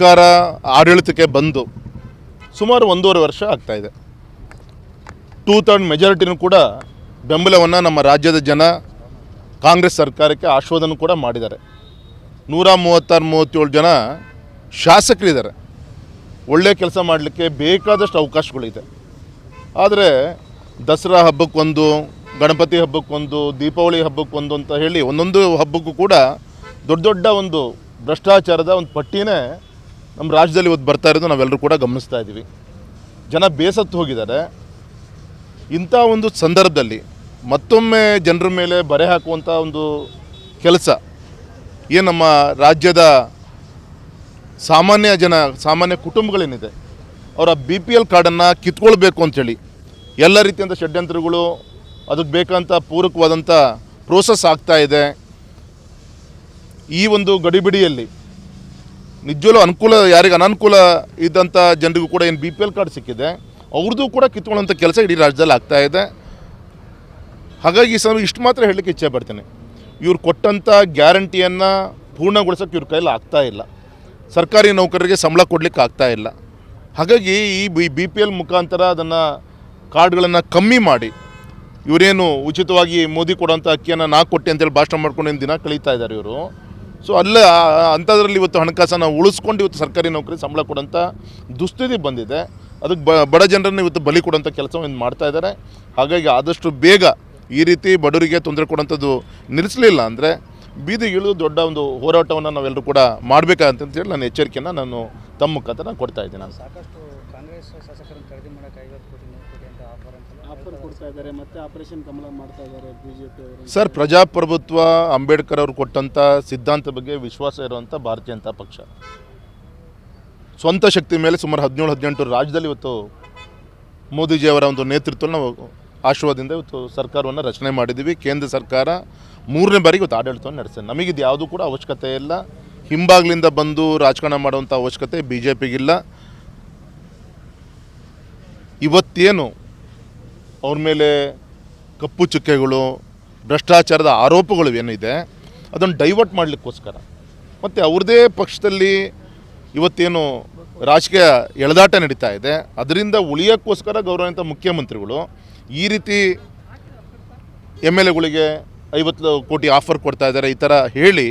ಸರ್ಕಾರ ಆಡಳಿತಕ್ಕೆ ಬಂದು ಸುಮಾರು 1.5 ವರ್ಷ ಆಗ್ತಾಯಿದೆ. 2/3 ಮೆಜಾರಿಟಿನೂ ಕೂಡ ಬೆಂಬಲವನ್ನು ನಮ್ಮ ರಾಜ್ಯದ ಜನ ಕಾಂಗ್ರೆಸ್ ಸರ್ಕಾರಕ್ಕೆ ಆಶೀರ್ವಾದನೂ ಕೂಡ ಮಾಡಿದ್ದಾರೆ. 136-137 ಜನ ಶಾಸಕರಿದ್ದಾರೆ. ಒಳ್ಳೆ ಕೆಲಸ ಮಾಡಲಿಕ್ಕೆ ಬೇಕಾದಷ್ಟು ಅವಕಾಶಗಳಿದೆ. ಆದರೆ ದಸರಾ ಹಬ್ಬಕ್ಕೊಂದು, ಗಣಪತಿ ಹಬ್ಬಕ್ಕೊಂದು, ದೀಪಾವಳಿ ಹಬ್ಬಕ್ಕೊಂದು ಅಂತ ಹೇಳಿ ಒಂದೊಂದು ಹಬ್ಬಕ್ಕೂ ಕೂಡ ದೊಡ್ಡ ದೊಡ್ಡ ಒಂದು ಭ್ರಷ್ಟಾಚಾರದ ಒಂದು ಪಟ್ಟಿನೇ ನಮ್ಮ ರಾಜ್ಯದಲ್ಲಿ ಇವತ್ತು ಬರ್ತಾ ಇರೋದು ನಾವೆಲ್ಲರೂ ಕೂಡ ಗಮನಿಸ್ತಾ ಇದ್ದೀವಿ. ಜನ ಬೇಸತ್ತು ಹೋಗಿದ್ದಾರೆ. ಇಂಥ ಒಂದು ಸಂದರ್ಭದಲ್ಲಿ ಮತ್ತೊಮ್ಮೆ ಜನರ ಮೇಲೆ ಬರೆ ಹಾಕುವಂಥ ಒಂದು ಕೆಲಸ ಏನು ನಮ್ಮ ರಾಜ್ಯದ ಸಾಮಾನ್ಯ ಕುಟುಂಬಗಳೇನಿದೆ ಅವರ BPL ಕಾರ್ಡನ್ನು ಕಿತ್ಕೊಳ್ಬೇಕು ಅಂಥೇಳಿ ಎಲ್ಲ ರೀತಿಯಂಥ ಷಡ್ಯಂತ್ರಗಳು ಅದಕ್ಕೆ ಬೇಕಂತ ಪೂರಕವಾದಂಥ ಪ್ರೋಸೆಸ್ ಆಗ್ತಾ ಇದೆ. ಈ ಒಂದು ಗಡಿಬಿಡಿಯಲ್ಲಿ ನಿಜವೂ ಅನುಕೂಲ, ಯಾರಿಗೆ ಅನನುಕೂಲ ಇದ್ದಂಥ ಜನರಿಗೂ ಕೂಡ ಏನು BPL ಕಾರ್ಡ್ ಸಿಕ್ಕಿದೆ ಅವ್ರದ್ದು ಕೂಡ ಕಿತ್ಕೊಳ್ಳೋಂಥ ಕೆಲಸ ಇಡೀ ರಾಜ್ಯದಲ್ಲಿ ಆಗ್ತಾ ಇದೆ. ಹಾಗಾಗಿ ಇಷ್ಟು ಮಾತ್ರ ಹೇಳಲಿಕ್ಕೆ ಇಚ್ಛೆ ಪಡ್ತೇನೆ, ಇವ್ರು ಕೊಟ್ಟಂಥ ಗ್ಯಾರಂಟಿಯನ್ನು ಪೂರ್ಣಗೊಳಿಸೋಕ್ಕೆ ಇವ್ರ ಕೈಯಲ್ಲಿ ಆಗ್ತಾ ಇಲ್ಲ. ಸರ್ಕಾರಿ ನೌಕರರಿಗೆ ಸಂಬಳ ಕೊಡಲಿಕ್ಕೆ ಆಗ್ತಾ ಇಲ್ಲ. ಹಾಗಾಗಿ ಈ BPL ಮುಖಾಂತರ ಅದನ್ನು ಕಾರ್ಡ್ಗಳನ್ನು ಕಮ್ಮಿ ಮಾಡಿ ಇವರೇನು ಉಚಿತವಾಗಿ ಮೋದಿ ಕೊಡೋಂಥ ಅಕ್ಕಿಯನ್ನು ನಾ ಕೊಟ್ಟೆ ಅಂತೇಳಿ ಭಾಷಣ ಮಾಡ್ಕೊಂಡು ದಿನ ಕಳೀತಾ ಇದ್ದಾರೆ ಇವರು. ಸೊ ಅಲ್ಲೇ ಅಂಥದ್ರಲ್ಲಿ ಇವತ್ತು ಹಣಕಾಸನ್ನು ಉಳಿಸ್ಕೊಂಡು ಇವತ್ತು ಸರ್ಕಾರಿ ನೌಕರಿಗೆ ಸಂಬಳ ಕೊಡೋಂಥ ದುಸ್ಥಿತಿ ಬಂದಿದೆ. ಅದಕ್ಕೆ ಬಡ ಜನರನ್ನು ಇವತ್ತು ಬಲಿ ಕೊಡೋಂಥ ಕೆಲಸವನ್ನು ಮಾಡ್ತಾ ಇದ್ದಾರೆ. ಹಾಗಾಗಿ ಆದಷ್ಟು ಬೇಗ ಈ ರೀತಿ ಬಡವರಿಗೆ ತೊಂದರೆ ಕೊಡೋಂಥದ್ದು ನಿಲ್ಲಿಸಲಿಲ್ಲ ಅಂದರೆ ಬೀದಿಗೆ ಇಳಿದು ದೊಡ್ಡ ಒಂದು ಹೋರಾಟವನ್ನು ನಾವೆಲ್ಲರೂ ಕೂಡ ಮಾಡಬೇಕಂತೇಳಿ ನನ್ನ ಎಚ್ಚರಿಕೆಯನ್ನು ನಾನು ತಮ್ಮ ಮುಖಾಂತರ ಕೊಡ್ತಾ ಇದ್ದೀನಿ. ಸಾಕಷ್ಟು ಕಾಂಗ್ರೆಸ್ ಶಾಸಕರನ್ನು ಖರೀದಿ ಮಾಡೋಕ್ಕೆ 50 ಕೋಟಿ 100 ಕೋಟಿ ಅಂತ ಆಫರ್ ಕೊಡ್ತಾ ಇದ್ದಾರೆ. ಮತ್ತು ಆಪರೇಷನ್ ಕಮಲ ಮಾಡ್ತಾ ಇದ್ದಾರೆ BJP ಅವರು. ಸರ್, ಪ್ರಜಾಪ್ರಭುತ್ವ ಅಂಬೇಡ್ಕರ್ ಅವರು ಕೊಟ್ಟಂಥ ಸಿದ್ಧಾಂತ ಬಗ್ಗೆ ವಿಶ್ವಾಸ ಇರುವಂಥ ಭಾರತೀಯ ಜನತಾ ಪಕ್ಷ ಸ್ವಂತ ಶಕ್ತಿ ಮೇಲೆ ಸುಮಾರು 17-18 ರಾಜ್ಯದಲ್ಲಿ ಇವತ್ತು ಮೋದಿಜಿಯವರ ಒಂದು ನೇತೃತ್ವದಲ್ಲಿ ನಾವು ಆಶೀರ್ವಾದದಿಂದ ಇವತ್ತು ಸರ್ಕಾರವನ್ನು ರಚನೆ ಮಾಡಿದ್ದೀವಿ. ಕೇಂದ್ರ ಸರ್ಕಾರ 3ನೇ ಬಾರಿಗೆ ಇವತ್ತು ಆಡಳಿತವನ್ನು ನಡೆಸಿದೆ. ನಮಗಿದು ಯಾವುದೂ ಕೂಡ ಅವಶ್ಯಕತೆ ಇಲ್ಲ. ಹಿಂಬಾಗ್ಲಿಂದ ಬಂದು ರಾಜಕಾರಣ ಮಾಡುವಂಥ ಅವಶ್ಯಕತೆ BJPಗಿಲ್ಲ. ಇವತ್ತೇನು ಅವ್ರ ಮೇಲೆ ಕಪ್ಪು ಚುಕ್ಕೆಗಳು, ಭ್ರಷ್ಟಾಚಾರದ ಆರೋಪಗಳು ಏನಿದೆ ಅದನ್ನು ಡೈವರ್ಟ್ ಮಾಡಲಿಕ್ಕೋಸ್ಕರ ಮತ್ತು ಅವ್ರದ್ದೇ ಪಕ್ಷದಲ್ಲಿ ಇವತ್ತೇನು ರಾಜಕೀಯ ಎಳೆದಾಟ ನಡೀತಾ ಇದೆ ಅದರಿಂದ ಉಳಿಯೋಕ್ಕೋಸ್ಕರ ಗೌರವಾನ್ವಿತ ಮುಖ್ಯಮಂತ್ರಿಗಳು ಈ ರೀತಿ MLAಗಳಿಗೆ 50 ಕೋಟಿ ಆಫರ್ ಕೊಡ್ತಾ ಇದ್ದಾರೆ. ಈ ಥರ ಹೇಳಿ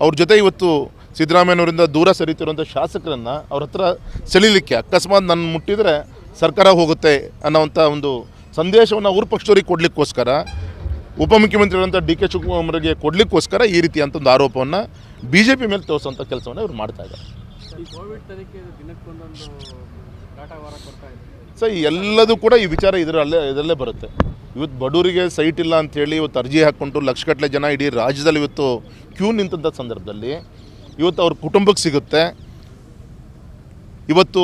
ಅವ್ರ ಜೊತೆ ಇವತ್ತು ಸಿದ್ದರಾಮಯ್ಯನವರಿಂದ ದೂರ ಸರಿತಿರುವಂಥ ಶಾಸಕರನ್ನು ಅವ್ರ ಹತ್ರ ಸೆಳೀಲಿಕ್ಕೆ, ಅಕಸ್ಮಾತ್ ನನ್ನ ಮುಟ್ಟಿದರೆ ಸರ್ಕಾರ ಹೋಗುತ್ತೆ ಅನ್ನೋವಂಥ ಒಂದು ಸಂದೇಶವನ್ನು ಅವ್ರ ಪಕ್ಷದವ್ರಿಗೆ ಕೊಡಲಿಕ್ಕೋಸ್ಕರ, ಉಪಮುಖ್ಯಮಂತ್ರಿಗಳಂಥ DK ಶಿವಕುಮಾರ್ಗೆ ಕೊಡಲಿಕ್ಕೋಸ್ಕರ ಈ ರೀತಿ ಅಂತ ಒಂದು ಆರೋಪವನ್ನು BJP ಮೇಲೆ ತೋರಿಸುವಂಥ ಕೆಲಸವನ್ನು ಇವ್ರು ಮಾಡ್ತಾ ಇದ್ದಾರೆ. ಸೊ ಎಲ್ಲದೂ ಕೂಡ ಈ ವಿಚಾರ ಇದರಲ್ಲೇ ಬರುತ್ತೆ. ಇವತ್ತು ಬಡವರಿಗೆ ಸೈಟ್ ಇಲ್ಲ ಅಂಥೇಳಿ ಇವತ್ತು ಅರ್ಜಿ ಹಾಕ್ಕೊಂಡು ಲಕ್ಷಗಟ್ಟಲೆ ಜನ ಇಡೀ ರಾಜ್ಯದಲ್ಲಿ ಇವತ್ತು ಕ್ಯೂ ನಿಂತಂಥ ಸಂದರ್ಭದಲ್ಲಿ ಇವತ್ತು ಅವ್ರ ಕುಟುಂಬಕ್ಕೆ ಸಿಗುತ್ತೆ. ಇವತ್ತು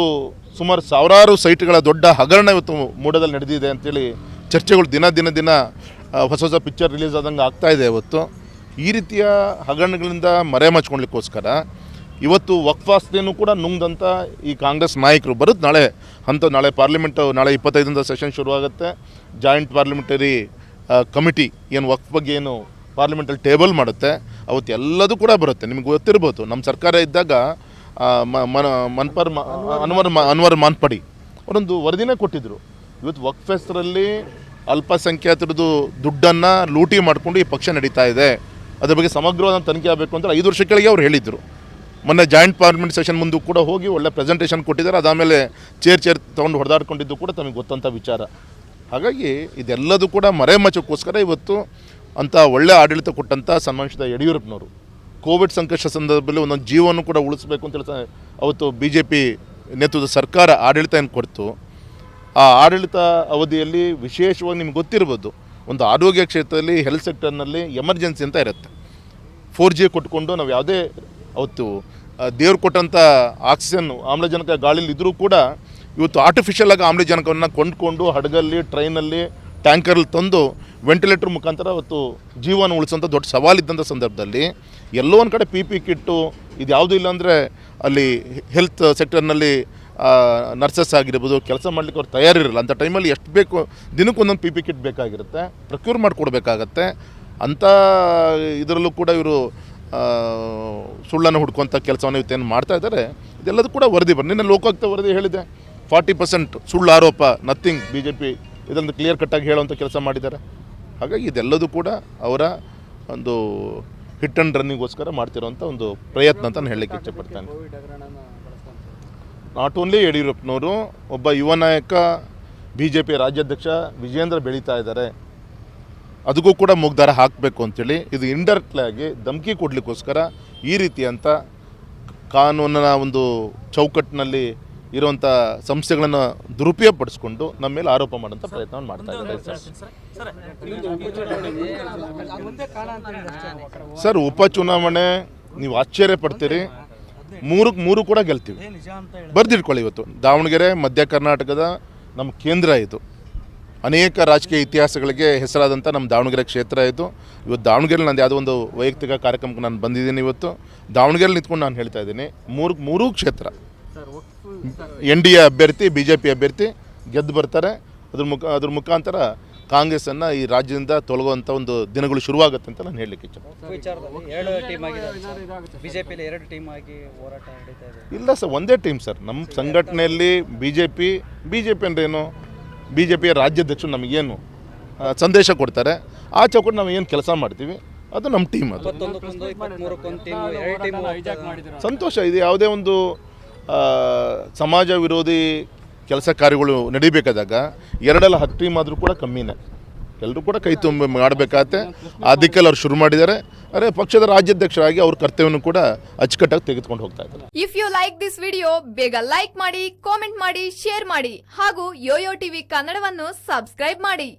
ಸುಮಾರು ಸಾವಿರಾರು ಸೈಟ್ಗಳ ದೊಡ್ಡ ಹಗರಣ ಇವತ್ತು ಮೂಡದಲ್ಲಿ ನಡೆದಿದೆ ಅಂಥೇಳಿ ಚರ್ಚೆಗಳು ದಿನ ಹೊಸ ಪಿಕ್ಚರ್ ರಿಲೀಸ್ ಆದಂಗೆ ಆಗ್ತಾಯಿದೆ. ಇವತ್ತು ಈ ರೀತಿಯ ಹಗರಣಗಳಿಂದ ಮರೆಮಾಚ್ಕೊಳ್ಲಿಕ್ಕೋಸ್ಕರ ಇವತ್ತು ವಕ್ಫ್ ಆಸ್ತಿಯನ್ನು ಕೂಡ ನುಂಗ್ದಂಥ ಈ ಕಾಂಗ್ರೆಸ್ ನಾಯಕರು ಬರುತ್ತೆ. ನಾಳೆ ಪಾರ್ಲಿಮೆಂಟ್, ನಾಳೆ 25ರಿಂದ ಸೆಷನ್ ಶುರುವಾಗುತ್ತೆ. ಜಾಯಿಂಟ್ ಪಾರ್ಲಿಮೆಂಟರಿ ಕಮಿಟಿ ಏನು ವಕ್ಫ್ ಬಗ್ಗೆ ಏನು ಪಾರ್ಲಿಮೆಂಟಲ್ಲಿ ಟೇಬಲ್ ಮಾಡುತ್ತೆ ಅವತ್ತು ಎಲ್ಲದೂ ಕೂಡ ಬರುತ್ತೆ. ನಿಮ್ಗೆ ಗೊತ್ತಿರ್ಬೋದು, ನಮ್ಮ ಸರ್ಕಾರ ಇದ್ದಾಗ ಅನ್ವರ್ ಮಾನ್ಪಡಿ ಅವರೊಂದು ವರದಿನೇ ಕೊಟ್ಟಿದ್ದರು. ಇವತ್ತು ವಕ್ಫ್ ಹೆಸರಲ್ಲಿ ಅಲ್ಪಸಂಖ್ಯಾತರದ್ದು ದುಡ್ಡನ್ನು ಲೂಟಿ ಮಾಡಿಕೊಂಡು ಈ ಪಕ್ಷ ನಡೀತಾ ಇದೆ, ಅದ್ರ ಬಗ್ಗೆ ಸಮಗ್ರವಾದ ತನಿಖೆ ಆಗಬೇಕು ಅಂತ 5 ವರ್ಷ ಕೆಳಗೆ ಅವ್ರು ಹೇಳಿದರು. ಮೊನ್ನೆ ಜಾಯಿಂಟ್ ಪಾರ್ಲಿಮೆಂಟ್ ಸೆಷನ್ ಮುಂದೆ ಕೂಡ ಹೋಗಿ ಒಳ್ಳೆ ಪ್ರೆಸೆಂಟೇಷನ್ ಕೊಟ್ಟಿದ್ದಾರೆ. ಅದಾದಮೇಲೆ ಚೇರ್ ತೊಗೊಂಡು ಹೊಡೆದಾಡ್ಕೊಂಡಿದ್ದು ಕೂಡ ತಮಗೆ ಗೊತ್ತಂಥ ವಿಚಾರ. ಹಾಗಾಗಿ ಇದೆಲ್ಲದೂ ಕೂಡ ಮರೆಮಚ್ಚಕ್ಕೋಸ್ಕರ ಇವತ್ತು ಅಂಥ ಒಳ್ಳೆ ಆಡಳಿತ ಕೊಟ್ಟಂಥ ಸನ್ಮಾನಿಸಿದ ಯಡಿಯೂರಪ್ಪನವರು ಕೋವಿಡ್ ಸಂಕಷ್ಟ ಸಂದರ್ಭದಲ್ಲಿ ಒಂದೊಂದು ಜೀವವನ್ನು ಕೂಡ ಉಳಿಸಬೇಕು ಅಂತ ಅವತ್ತು BJP ನೇತೃತ್ವದ ಸರ್ಕಾರ ಆಡಳಿತ ಏನು ಕೊಡ್ತು. ಆ ಆಡಳಿತ ಅವಧಿಯಲ್ಲಿ ವಿಶೇಷವಾಗಿ ನಿಮ್ಗೆ ಗೊತ್ತಿರ್ಬೋದು, ಒಂದು ಆರೋಗ್ಯ ಕ್ಷೇತ್ರದಲ್ಲಿ ಹೆಲ್ತ್ ಸೆಕ್ಟರ್ನಲ್ಲಿ ಎಮರ್ಜೆನ್ಸಿ ಅಂತ ಇರುತ್ತೆ. 4G ಕೊಟ್ಕೊಂಡು ನಾವು ಯಾವುದೇ ಅವತ್ತು ದೇವ್ರು ಕೊಟ್ಟಂಥ ಆಕ್ಸಿಜನ್ ಆಮ್ಲಜನಕ ಗಾಳಿಲಿ ಇದ್ದರೂ ಕೂಡ ಇವತ್ತು ಆರ್ಟಿಫಿಷಿಯಲ್ ಆಗಿ ಆಮ್ಲಜನಕವನ್ನು ಕೊಂಡ್ಕೊಂಡು ಹಡಗಲ್ಲಿ, ಟ್ರೈನಲ್ಲಿ, ಟ್ಯಾಂಕರಲ್ಲಿ ತಂದು ವೆಂಟಿಲೇಟರ್ ಮುಖಾಂತರ ಅವತ್ತು ಜೀವನ ಉಳಿಸೋಂಥ ದೊಡ್ಡ ಸವಾಲಿದ್ದಂಥ ಸಂದರ್ಭದಲ್ಲಿ ಎಲ್ಲೋ ಒಂದು ಕಡೆ PP ಕಿಟ್ಟು ಇದು ಯಾವುದೂ ಇಲ್ಲ ಅಂದರೆ ಅಲ್ಲಿ ಹೆಲ್ತ್ ಸೆಕ್ಟರ್ನಲ್ಲಿ ನರ್ಸಸ್ ಆಗಿರ್ಬೋದು ಕೆಲಸ ಮಾಡಲಿಕ್ಕೆ ಅವ್ರು ತಯಾರಿರಲ್ಲ. ಅಂಥ ಟೈಮಲ್ಲಿ ಎಷ್ಟು ಬೇಕು ದಿನಕ್ಕೊಂದೊಂದು PP ಕಿಟ್ ಬೇಕಾಗಿರುತ್ತೆ, ಪ್ರೊಕ್ಯೂರ್ ಮಾಡಿಕೊಡ್ಬೇಕಾಗತ್ತೆ. ಅಂಥ ಇದರಲ್ಲೂ ಕೂಡ ಇವರು ಸುಳ್ಳನ್ನು ಹುಡ್ಕೋಂಥ ಕೆಲಸವನ್ನು ಇವತ್ತೇನು ಮಾಡ್ತಾ ಇದ್ದಾರೆ. ಇದೆಲ್ಲದೂ ಕೂಡ ವರದಿ ನಿನ್ನೆ ಲೋಕಾಯುಕ್ತ ವರದಿ ಹೇಳಿದೆ 40% ಸುಳ್ಳು ಆರೋಪ, ನಥಿಂಗ್. ಬಿ ಜೆ ಪಿ ಇದೊಂದು ಕ್ಲಿಯರ್ ಕಟ್ಟಾಗಿ ಹೇಳುವಂಥ ಕೆಲಸ ಮಾಡಿದ್ದಾರೆ. ಹಾಗಾಗಿ ಇದೆಲ್ಲದೂ ಕೂಡ ಅವರ ಒಂದು ಹಿಟ್ ಆ್ಯಂಡ್ ರನ್ನಿಗೋಸ್ಕರ ಮಾಡ್ತಿರೋಂಥ ಒಂದು ಪ್ರಯತ್ನ ಅಂತ ನಾನು ಹೇಳಲಿಕ್ಕೆ ಇಷ್ಟಪಡ್ತೇನೆ. ನಾಟ್ ಓನ್ಲಿ ಯಡಿಯೂರಪ್ಪನವರು, ಒಬ್ಬ ಯುವ ನಾಯಕ BJP ರಾಜ್ಯಾಧ್ಯಕ್ಷ ವಿಜೇಂದ್ರ ಬೆಳೀತಾ ಇದ್ದಾರೆ, ಅದಕ್ಕೂ ಕೂಡ ಮುಗ್ದಾರ ಹಾಕಬೇಕು ಅಂತೇಳಿ ಇದು ಇಂಡೈರೆಕ್ಟ್ಲಾಗಿ ಧಮಕಿ ಕೊಡಲಿಕ್ಕೋಸ್ಕರ ಈ ರೀತಿಯಂಥ ಕಾನೂನಿನ ಒಂದು ಚೌಕಟ್ಟಿನಲ್ಲಿ ಇರುವಂಥ ಸಂಸ್ಥೆಗಳನ್ನು ದುರುಪಯೋಗಪಡಿಸ್ಕೊಂಡು ನಮ್ಮ ಮೇಲೆ ಆರೋಪ ಮಾಡೋಂಥ ಪ್ರಯತ್ನವನ್ನು ಮಾಡ್ತಾ ಇದ್ದಾರೆ. ಸರ್ ಉಪಚುನಾವಣೆ ನೀವು ಆಶ್ಚರ್ಯ ಪಡ್ತೀರಿ, ಮೂರು ಕೂಡ ಗೆಲ್ತೀವಿ. ಬರ್ದಿಟ್ಕೊಳ್ಳಿ, ಇವತ್ತು ದಾವಣಗೆರೆ ಮಧ್ಯ ಕರ್ನಾಟಕದ ನಮ್ಮ ಕೇಂದ್ರ ಇದು, ಅನೇಕ ರಾಜಕೀಯ ಇತಿಹಾಸಗಳಿಗೆ ಹೆಸರಾದಂಥ ನಮ್ಮ ದಾವಣಗೆರೆ ಕ್ಷೇತ್ರ ಇದು. ಇವತ್ತು ದಾವಣಗೆರೆ ನಂದು ಯಾವುದೋ ಒಂದು ವೈಯಕ್ತಿಕ ಕಾರ್ಯಕ್ರಮಕ್ಕೆ ನಾನು ಬಂದಿದ್ದೀನಿ. ಇವತ್ತು ದಾವಣಗೆರೆ ನಿಂತ್ಕೊಂಡು ನಾನು ಹೇಳ್ತಾ ಇದ್ದೀನಿ, ಮೂರೂ ಕ್ಷೇತ್ರ NDA ಅಭ್ಯರ್ಥಿ BJP ಅಭ್ಯರ್ಥಿ ಗೆದ್ದು ಬರ್ತಾರೆ. ಅದ್ರ ಮುಖಾಂತರ ಕಾಂಗ್ರೆಸ್ಸನ್ನು ಈ ರಾಜ್ಯದಿಂದ ತೊಲಗುವಂಥ ಒಂದು ದಿನಗಳು ಶುರುವಾಗುತ್ತೆ ಅಂತ ನಾನು ಹೇಳಲಿಕ್ಕೆ ಇಲ್ಲ ಸರ್, ಒಂದೇ ಟೀಮ್ ಸರ್ ನಮ್ಮ ಸಂಘಟನೆಯಲ್ಲಿ. BJP ಅಂದ್ರೇನು, BJPಯ ರಾಜ್ಯಾಧ್ಯಕ್ಷರು ನಮಗೇನು ಸಂದೇಶ ಕೊಡ್ತಾರೆ, ಆ ಚೌಕಟ್ಟು ನಾವು ಏನು ಕೆಲಸ ಮಾಡ್ತೀವಿ ಅದು ನಮ್ಮ ಟೀಮ್. ಅದು ಸಂತೋಷ. ಇದು ಯಾವುದೇ ಒಂದು ಸಮಾಜ ವಿರೋಧಿ ಕೆಲಸ ಕಾರ್ಯಗಳು ನಡಿಬೇಕಾದಾಗ 2-10 ಟೀಮ್ ಆದರೂ ಕೂಡ ಕಮ್ಮಿನೇ, ಎಲ್ಲರೂ ಕೂಡ ಕೈ ತುಂಬ ಮಾಡಬೇಕಾಗತ್ತೆ. ಆ ದಿಕ್ಕಲ್ಲಿ ಅವ್ರು ಶುರು ಮಾಡಿದ್ದಾರೆ. ಅರೆ ಪಕ್ಷದ ರಾಜ್ಯಾಧ್ಯಕ್ಷರಾಗಿ ಅವ್ರ ಕರ್ತವ್ಯವನ್ನು ಕೂಡ ಅಚ್ಚುಕಟ್ಟಾಗಿ ತೆಗೆದುಕೊಂಡು ಹೋಗ್ತಾ ಇದ್ದಾರೆ. If you like this video ಬೇಗ ಲೈಕ್ ಮಾಡಿ, ಕಾಮೆಂಟ್ ಮಾಡಿ, ಶೇರ್ ಮಾಡಿ ಹಾಗೂ ಯೋಯೋ ಟಿವಿ ಕನ್ನಡವನ್ನು ಸಬ್ಸ್ಕ್ರೈಬ್ ಮಾಡಿ.